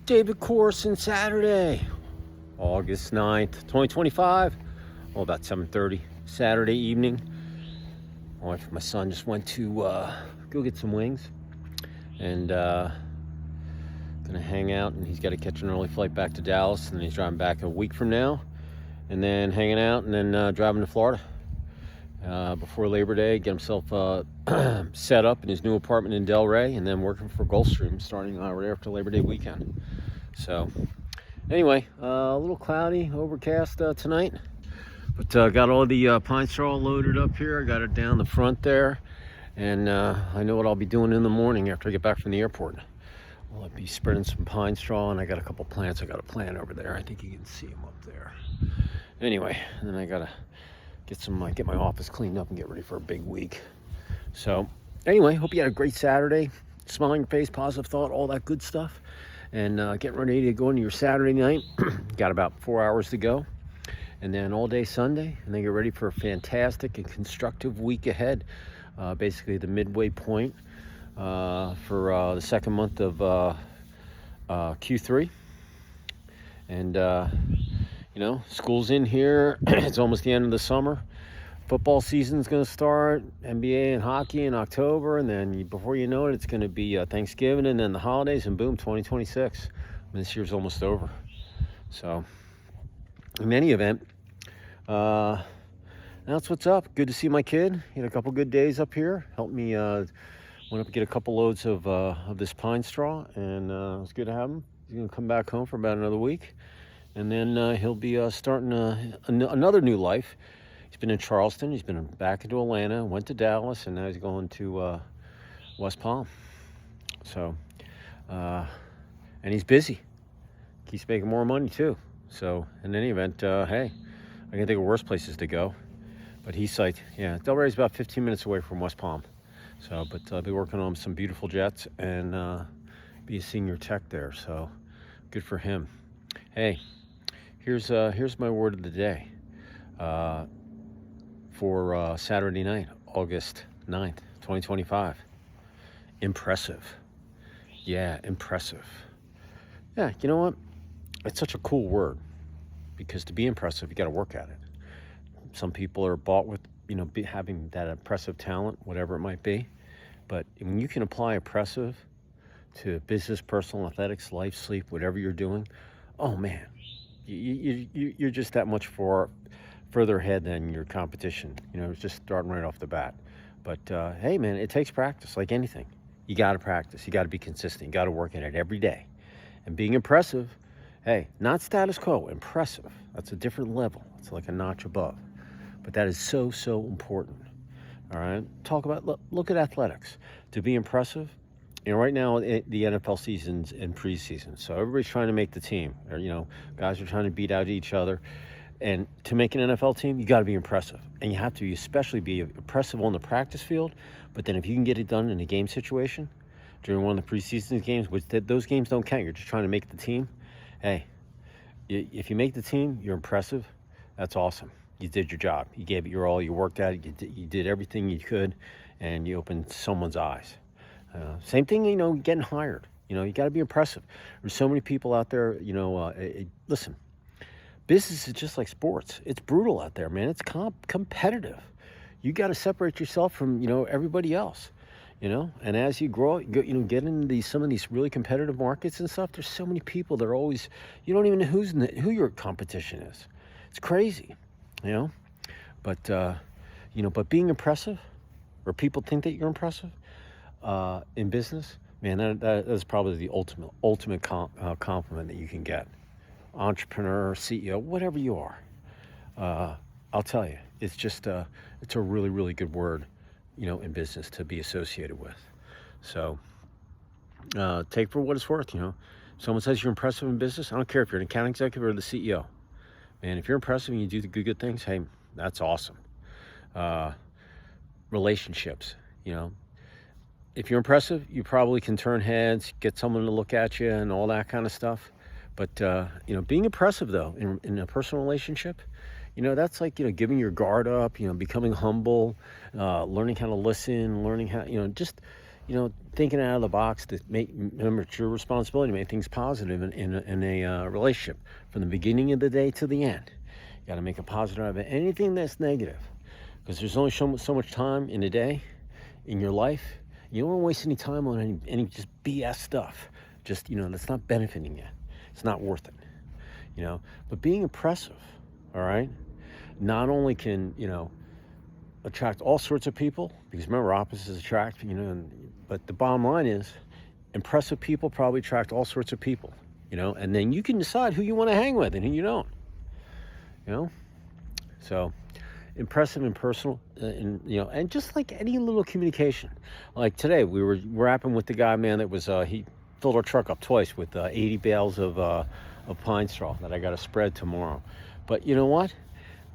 David Corson, Saturday, August 9th, 2025. Well, about 7:30 Saturday evening. My wife and my son just went to go get some wings, and gonna hang out. And he's got to catch an early flight back to Dallas, and then he's driving back a week from now, and then hanging out, and then driving to Florida before Labor Day. Get himself set up in his new apartment in Delray, and then working for Gulfstream starting right after Labor Day weekend. So anyway, a little cloudy, overcast tonight, but got all the pine straw loaded up here. I got it down the front there, and I know what I'll be doing in the morning after I get back from the airport. I'll be spreading some pine straw, and I got a couple plants. I got a plant over there. I think you can see them up there. Anyway, and then I gotta get my office cleaned up and get ready for a big week. So anyway, hope you had a great Saturday. Smile on your face, positive thought, all that good stuff. And getting ready to go into your Saturday night. Got about 4 hours to go. And then all day Sunday. And then get ready for a fantastic and constructive week ahead. Basically the midway point for the second month of Q3. And, you know, school's in here. It's almost the end of the summer. Football season's going to start, NBA and hockey in October, and then before you know it, it's going to be Thanksgiving and then the holidays, and boom, 2026. This year's almost over. So, in any event, that's what's up. Good to see my kid. He had a couple good days up here. Helped me, went up to get a couple loads of this pine straw, and it was good to have him. He's going to come back home for about another week, and then he'll be starting another new life. He's been in Charleston, he's been back into Atlanta, went to Dallas, and now he's going to West Palm. So, and he's busy. Keeps making more money too. So, in any event, hey, I can think of worse places to go. But he's psyched. Yeah, Delray's about 15 minutes away from West Palm. So, but I'll be working on some beautiful jets and be a senior tech there. So, good for him. Hey, here's my word of the day. For Saturday night, August 9th, 2025. Impressive. Yeah, impressive. Yeah, you know what? It's such a cool word, because to be impressive, you got to work at it. Some people are bought with, having that impressive talent, whatever it might be. But when you can apply impressive to business, personal, athletics, life, sleep, whatever you're doing, oh man, you're just that much further ahead than your competition. It's just starting right off the bat. But hey man, it takes practice like anything. You got to practice, you got to be consistent, you got to work at it every day. And being impressive, hey, not status quo, impressive. That's a different level. It's like a notch above. But that is so important. All right, look at athletics. To be impressive, right now the NFL season's in preseason, so everybody's trying to make the team. Guys are trying to beat out each other. And to make an NFL team, you got to be impressive. And you have to especially be impressive on the practice field. But then if you can get it done in a game situation, during one of the preseason games, which those games don't count, you're just trying to make the team. Hey, if you make the team, you're impressive. That's awesome. You did your job. You gave it your all. You worked at it. You did everything you could, and you opened someone's eyes. Same thing, getting hired. You got to be impressive. There's so many people out there, listen. Business is just like sports. It's brutal out there, man. It's competitive. You got to separate yourself from, everybody else, And as you grow, get into some of these really competitive markets and stuff. There's so many people that are always, you don't even know who your competition is. It's crazy, But, but being impressive, or people think that you're impressive in business, man, that is probably the ultimate compliment that you can get. Entrepreneur, CEO, whatever you are, I'll tell you, it's just it's a really, really good word, in business to be associated with. So take for what it's worth. Someone says you're impressive in business, I don't care if you're an account executive or the CEO. Man, if you're impressive and you do the good things, hey, that's awesome. Relationships, if you're impressive, you probably can turn heads, get someone to look at you and all that kind of stuff. But, being impressive, though, in a personal relationship, that's like, giving your guard up, becoming humble, learning how to listen, learning how, just, thinking out of the box to remember it's your responsibility to make things positive in a relationship from the beginning of the day to the end. You got to make a positive out of it. Anything that's negative, because there's only so much time in a day in your life. You don't want to waste any time on any just BS stuff. Just, that's not benefiting you. It's not worth it, But being impressive, all right, not only can, attract all sorts of people, because remember, opposites attract, but the bottom line is impressive people probably attract all sorts of people, and then you can decide who you want to hang with and who you don't, So impressive and personal, and just like any little communication. Like today, we were rapping with the guy, man, that was, he filled our truck up twice with 80 bales of pine straw that I got to spread tomorrow. But you know what?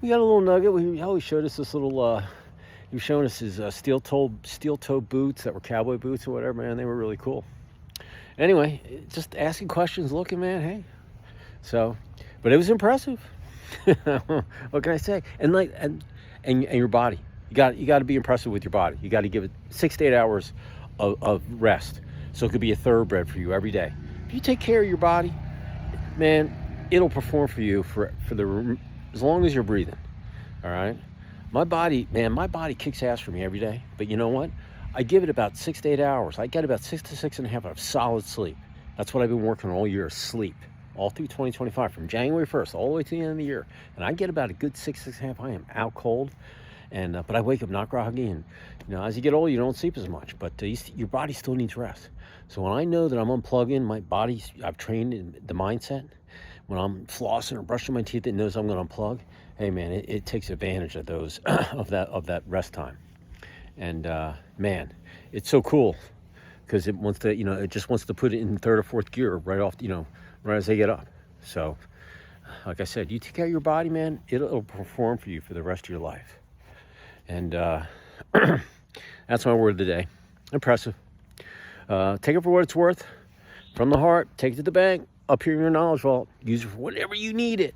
We got a little nugget. He always showed us this little, he was showing us his steel-toe boots that were cowboy boots or whatever, man. They were really cool. Anyway, just asking questions, looking, man, hey. So, but it was impressive. What can I say? And your body. You got to be impressive with your body. You got to give it 6 to 8 hours of rest. So it could be a thoroughbred for you every day. If you take care of your body, man, it'll perform for you for as long as you're breathing. All right. My body kicks ass for me every day. But you know what? I give it about 6 to 8 hours. I get about 6 to 6.5 hours of solid sleep. That's what I've been working on all year, sleep. All through 2025, from January 1st all the way to the end of the year. And I get about a good 6.5. I am out cold. But I wake up not groggy. And, as you get older, you don't sleep as much. But your body still needs rest. So when I know that I'm unplugging, my body, I've trained in the mindset. When I'm flossing or brushing my teeth, it knows I'm going to unplug. Hey, man, it takes advantage of those of that rest time. And man, it's so cool because it wants to, it just wants to put it in third or fourth gear right off, right as they get up. So, like I said, you take care of your body, man. It'll perform for you for the rest of your life. And that's my word of the day. Impressive. Take it for what it's worth. From the heart, take it to the bank. Up here in your knowledge vault. Use it for whatever you need it.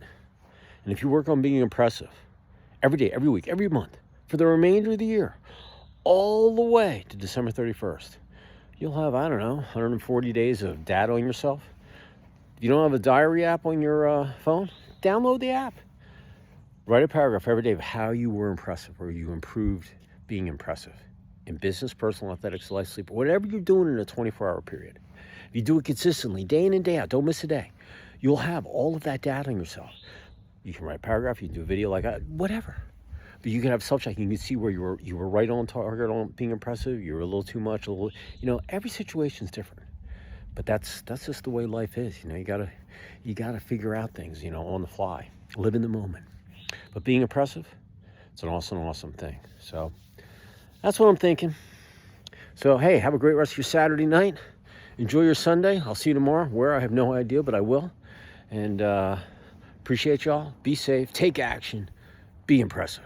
And if you work on being impressive every day, every week, every month, for the remainder of the year, all the way to December 31st, you'll have, 140 days of data on yourself. If you don't have a diary app on your phone, download the app. Write a paragraph every day of how you were impressive or you improved being impressive in business, personal, athletics, life, sleep, whatever you're doing in a 24-hour period. If you do it consistently, day in and day out, don't miss a day, you'll have all of that data on yourself. You can write a paragraph, you can do a video like that, whatever. But you can have self-check. You can see where you were right on target on being impressive. You were a little too much, every situation's different. But that's just the way life is. You gotta figure out things, on the fly. Live in the moment. But being impressive, it's an awesome thing. So that's what I'm thinking. So hey, have a great rest of your Saturday night. Enjoy your Sunday. I'll see you tomorrow. Where, I have no idea, but I will. And appreciate y'all. Be safe. Take action. Be impressive.